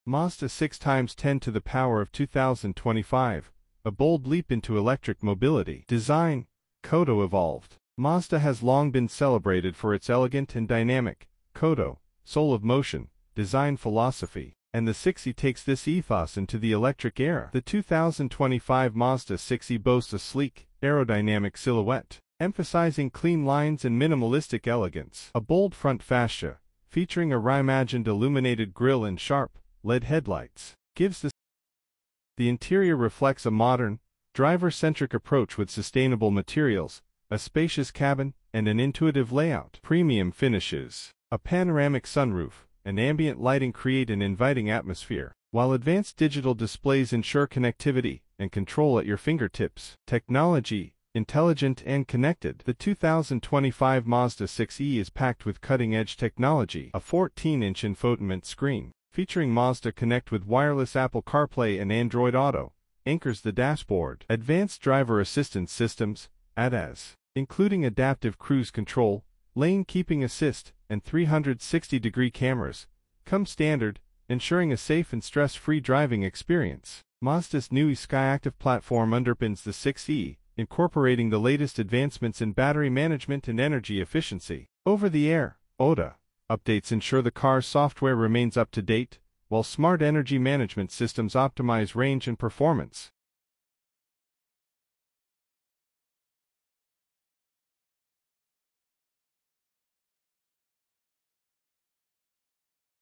Mazda 6 times 10 to the power of 2025, a bold leap into electric mobility. Design, Kodo evolved. Mazda has long been celebrated for its elegant and dynamic, Kodo, soul of motion, design philosophy, and the 6e takes this ethos into the electric era. The 2025 Mazda 6e boasts a sleek, aerodynamic silhouette, emphasizing clean lines and minimalistic elegance. A bold front fascia, featuring a reimagined illuminated grille and sharp, LED headlights, gives the interior reflects a modern, driver-centric approach with sustainable materials, a spacious cabin, and an intuitive layout. Premium finishes, a panoramic sunroof, and ambient lighting create an inviting atmosphere, while advanced digital displays ensure connectivity and control at your fingertips. Technology, intelligent and connected. The 2025 Mazda 6e is packed with cutting-edge technology, a 14-inch infotainment screen, featuring Mazda Connect with wireless Apple CarPlay and Android Auto, anchors the dashboard. Advanced driver assistance systems, ADAS, including adaptive cruise control, lane keeping assist, and 360-degree cameras, come standard, ensuring a safe and stress-free driving experience. Mazda's new Skyactiv platform underpins the 6e, incorporating the latest advancements in battery management and energy efficiency. Over-the-air, OTA, updates ensure the car's software remains up to date, while smart energy management systems optimize range and performance.